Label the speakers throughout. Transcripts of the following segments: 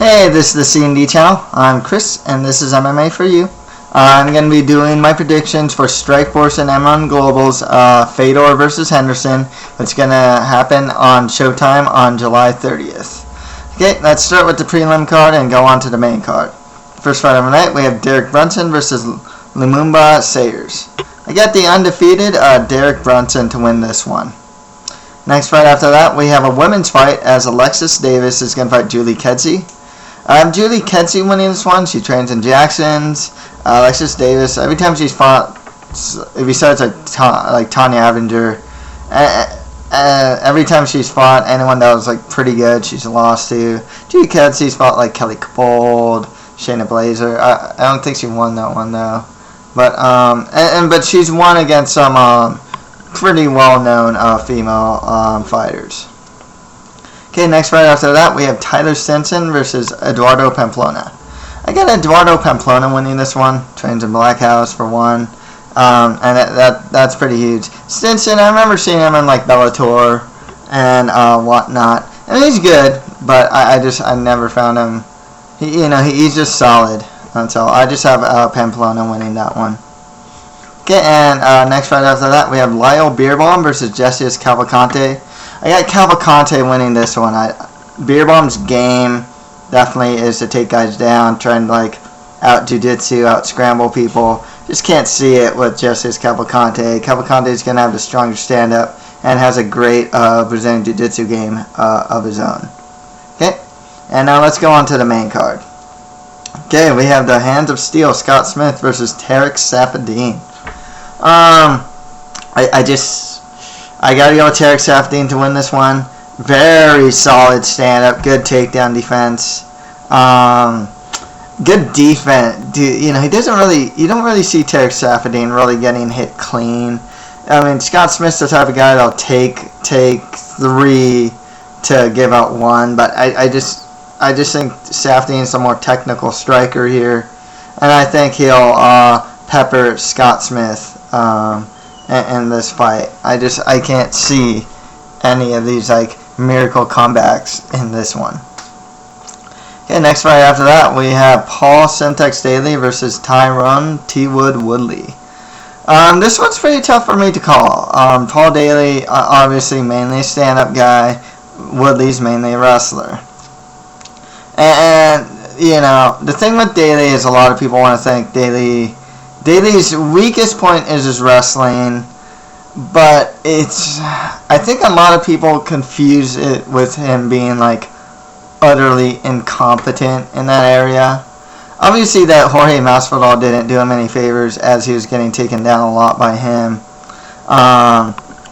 Speaker 1: Hey, this is the C&D channel. I'm Chris, and this is MMA for you. I'm going to be doing my predictions for Strikeforce and M1 Global's Fedor versus Henderson, which is going to happen on Showtime on July 30th. Okay, let's start with the prelim card and go on to the main card. First fight of the night, we have Derek Brunson versus Lumumba Sayers. I got the undefeated Derek Brunson to win this one. Next fight after that, we have a women's fight as Alexis Davis is going to fight Julie Kedzie. Julie Kedzie winning this one. She trains in Jackson's. Alexis Davis, every time she's fought, besides like Tanya Avenger, every time she's fought anyone that was like pretty good, she's lost to. Julie Kedzie's fought like Kelly Capold, Shayna Blazer. I don't think she won that one though, but but she's won against some pretty well-known female fighters. Okay, next fight after that, we have Tyler Stinson versus Eduardo Pamplona. I got Eduardo Pamplona winning this one. Trains in Black House for one, and that's pretty huge. Stinson, I remember seeing him in like Bellator and whatnot. I mean, he's good, but I never found him. He's just solid. And so I just have Pamplona winning that one. Okay, and next fight after that, we have Lyle Beerbaum versus Jessius Cavalcante. I got Cavalcante winning this one. Beerbaum's game definitely is to take guys down, try and like out jiu-jitsu, out scramble people. Just can't see it with Jessius Cavalcante. Cavalcante is going to have the stronger stand-up and has a great Brazilian jiu-jitsu game of his own. Okay, and now let's go on to the main card. Okay, we have the Hands of Steel, Scott Smith versus Tarec Saffiedine. I gotta go with Tarec Saffiedine to win this one. Very solid stand-up, good takedown defense, good defense. You don't really see Tarec Saffiedine really getting hit clean. I mean, Scott Smith's the type of guy that'll take three to give out one, but I just think Saffiedine's a more technical striker here, and I think he'll pepper Scott Smith in this fight. I can't see any of these like miracle comebacks in this one. Okay, next fight after that, we have Paul Syntax Daley versus Tyron Woodley. This one's pretty tough for me to call. Paul Daley, obviously mainly a stand-up guy. Woodley's mainly a wrestler. And the thing with Daley is a lot of people want to think Daley's weakest point is his wrestling, but I think a lot of people confuse it with him being like utterly incompetent in that area. Obviously that Jorge Masvidal didn't do him any favors as he was getting taken down a lot by him.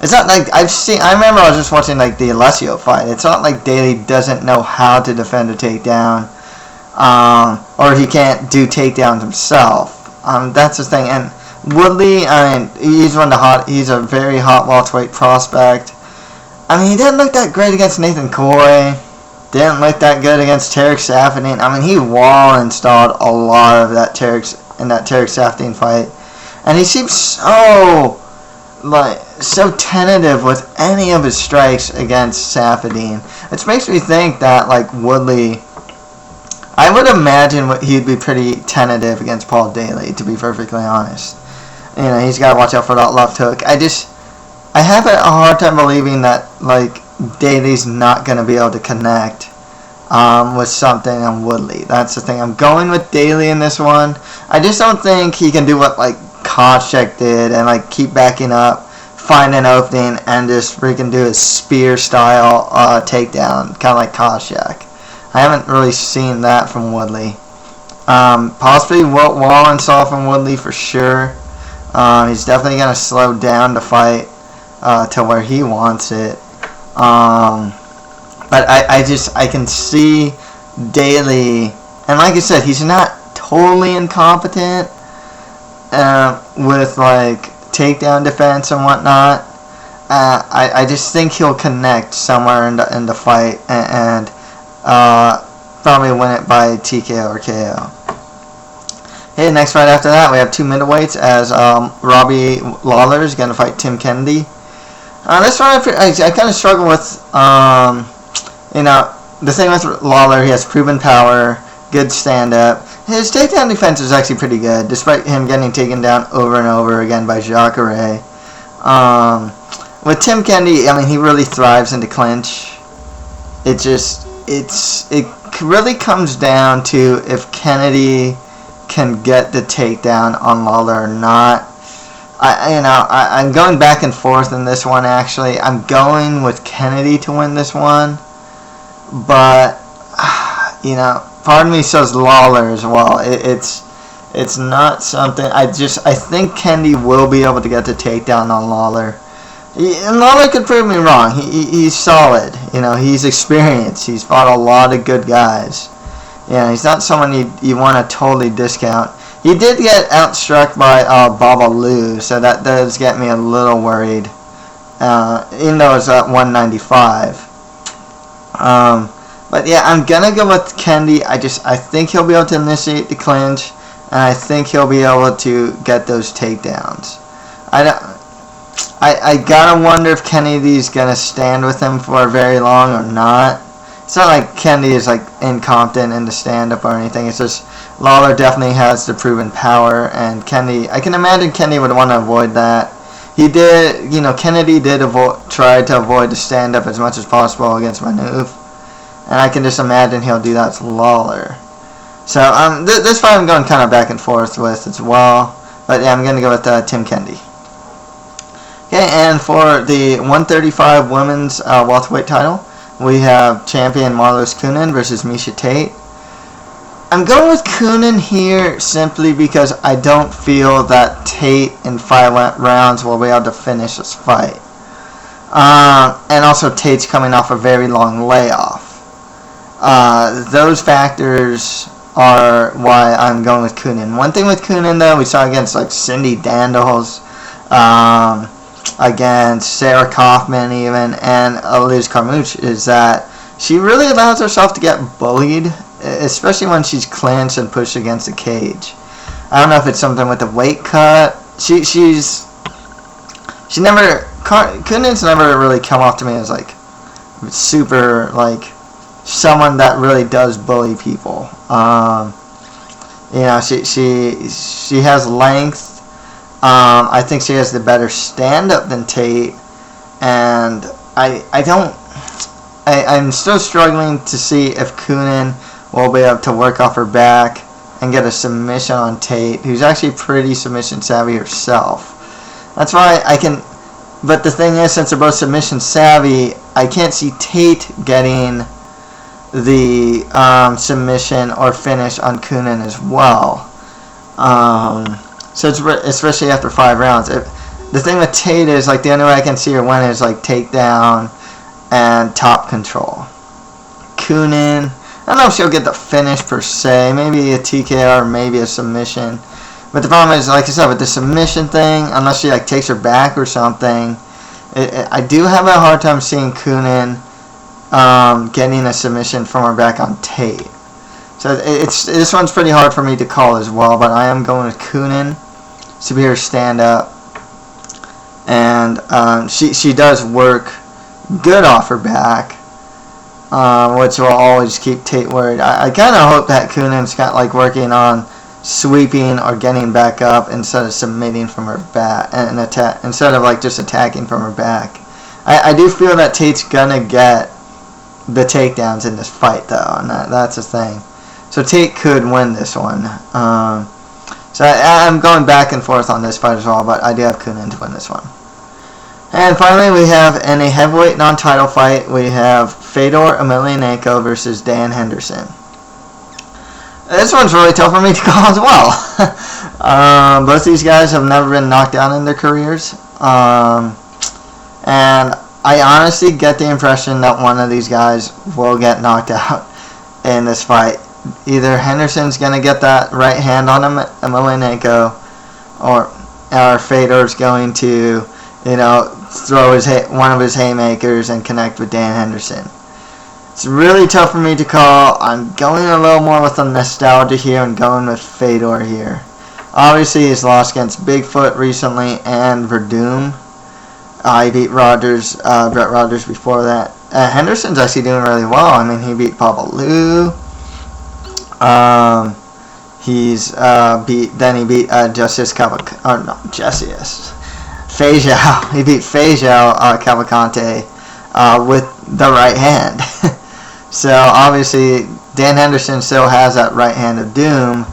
Speaker 1: It's not like I remember I was just watching like the Alessio fight. It's not like Daley doesn't know how to defend a takedown, or he can't do takedowns himself. That's the thing. And Woodley, he's a very hot welterweight prospect. I mean, he didn't look that great against Nathan Coy. Didn't look that good against Tarec Saffiedine. I mean, he wall installed a lot of that Tarec Saffiedine fight, and he seems so tentative with any of his strikes against Saffiedine, which makes me think that like Woodley, I would imagine he'd be pretty tentative against Paul Daley, to be perfectly honest. He's got to watch out for that left hook. I have a hard time believing that like Daley's not going to be able to connect with something on Woodley. That's the thing. I'm going with Daley in this one. I just don't think he can do what like Koscheck did and like keep backing up, find an opening, and just freaking do a spear style takedown, kind of like Koscheck. I haven't really seen that from Woodley. Possibly wall install from Woodley for sure. He's definitely going to slow down the fight to where he wants it. But I can see Daley, and like I said, he's not totally incompetent with like takedown defense and whatnot. I just think he'll connect somewhere in the fight and probably win it by TKO or KO. Okay, next fight after that, we have two middleweights as Robbie Lawler is going to fight Tim Kennedy. This one I kind of struggle with. the thing with Lawler, he has proven power, good stand-up. His takedown defense is actually pretty good, despite him getting taken down over and over again by Jacare. With Tim Kennedy, I mean, he really thrives in the clinch. It really comes down to if Kennedy can get the takedown on Lawler or not. I'm going back and forth in this one, actually. I'm going with Kennedy to win this one. But, part of me says Lawler as well. It's not something... I think Kennedy will be able to get the takedown on Lawler. And Lawler could prove me wrong. He's solid. He's experienced. He's fought a lot of good guys. He's not someone you want to totally discount. He did get outstruck by Babalu, so that does get me a little worried. Even though it's at 195. But yeah, I'm gonna go with Kennedy. I think he'll be able to initiate the clinch, and I think he'll be able to get those takedowns. I gotta wonder if Kennedy's gonna stand with him for very long or not. It's not like Kennedy is like incompetent in the stand-up or anything. It's just Lawler definitely has the proven power, and Kennedy, I can imagine Kennedy would want to avoid that. He did, Kennedy did try to avoid the stand-up as much as possible against Manuf, and I can just imagine he'll do that to Lawler. So this fight I'm going kind of back and forth with as well, but yeah, I'm going to go with Tim Kennedy. Okay, and for the 135 women's welterweight title, we have champion Marloes Coenen versus Miesha Tate. I'm going with Coenen here simply because I don't feel that Tate in 5 rounds will be able to finish this fight. And also Tate's coming off a very long layoff. Those factors are why I'm going with Coenen. One thing with Coenen, though, we saw against like Cindy Dandles, against Sarah Kaufman even, and Liz Carmouche, is that she really allows herself to get bullied, especially when she's clinched and pushed against the cage. I don't know if it's something with the weight cut. Coenen's never really come off to me as like super like someone that really does bully people. She has length. I think she has the better stand-up than Tate, and I'm still struggling to see if Coenen will be able to work off her back and get a submission on Tate, who's actually pretty submission savvy herself. That's why but the thing is, since they're both submission savvy, I can't see Tate getting the submission or finish on Coenen as well. So it's especially after 5 rounds. The thing with Tate is like the only way I can see her win is like takedown and top control. Coenen, I don't know if she'll get the finish per se. Maybe a TKO or maybe a submission. But the problem is, like I said, with the submission thing, unless she like takes her back or something, I do have a hard time seeing Coenen getting a submission from her back on Tate. So this one's pretty hard for me to call as well, but I am going with Coenen, superior stand-up, and she does work good off her back, which will always keep Tate worried. I kind of hope that Coenen's got like working on sweeping or getting back up instead of submitting from her back and instead of like just attacking from her back. I do feel that Tate's gonna get the takedowns in this fight though, and that's the thing. So Tate could win this one. So I'm going back and forth on this fight as well, but I do have Coenen to win this one. And finally, we have in a heavyweight non-title fight, we have Fedor Emelianenko versus Dan Henderson. This one's really tough for me to call as well. Both these guys have never been knocked down in their careers. And I honestly get the impression that one of these guys will get knocked out in this fight. Either Henderson's going to get that right hand on Emelianenko, or Fedor's going to, throw one of his haymakers and connect with Dan Henderson. It's really tough for me to call. I'm going a little more with the nostalgia here and going with Fedor here. Obviously, he's lost against Bigfoot recently and Verdum. He beat Brett Rogers before that. Henderson's actually doing really well. I mean, he beat Babalu. He beat Justice Cavalcante. Oh no, Justice. Fejao. He beat Fejao Cavalcante with the right hand. So obviously Dan Henderson still has that right hand of doom,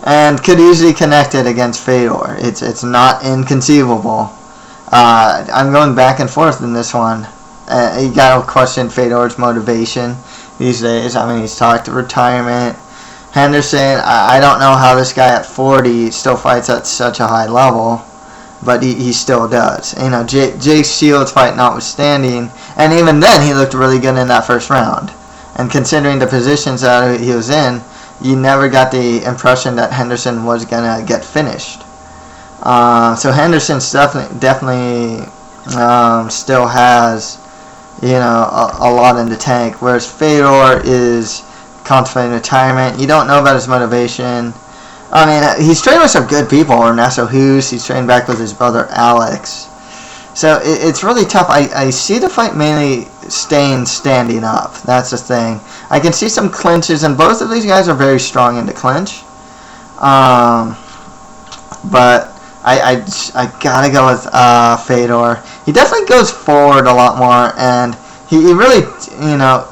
Speaker 1: and could easily connect it against Fedor. It's not inconceivable. I'm going back and forth in this one. You gotta question Fedor's motivation these days. I mean, he's talked to retirement. Henderson, I don't know how this guy at 40 still fights at such a high level, but he still does. You know, Jake Shields' fight notwithstanding, and even then he looked really good in that first round. And considering the positions that he was in, you never got the impression that Henderson was gonna get finished. So Henderson's definitely still has, you know, a lot in the tank, whereas Fedor is contemplating retirement. You don't know about his motivation. I mean, he's trained with some good people. Ernesto Hughes, he's trained back with his brother Alex. So it's really tough. I see the fight mainly standing up. That's the thing. I can see some clinches, and both of these guys are very strong in the clinch. But I gotta go with Fedor. He definitely goes forward a lot more, and he really, you know,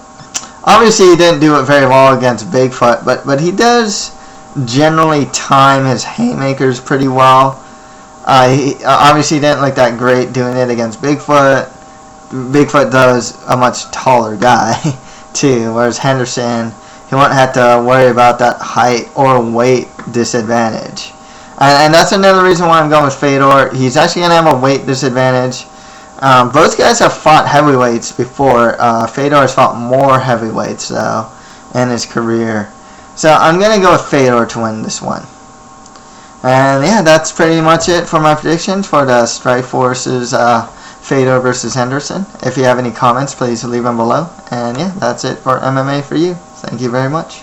Speaker 1: obviously he didn't do it very well against Bigfoot, but he does generally time his haymakers pretty well. He obviously didn't look that great doing it against Bigfoot. Bigfoot does a much taller guy too, whereas Henderson, he won't have to worry about that height or weight disadvantage. And that's another reason why I'm going with Fedor. He's actually going to have a weight disadvantage. Both guys have fought heavyweights before. Fedor has fought more heavyweights, though, in his career. So I'm going to go with Fedor to win this one. And yeah, that's pretty much it for my predictions for the Strikeforce's Fedor versus Henderson. If you have any comments, please leave them below. And yeah, that's it for MMA for you. Thank you very much.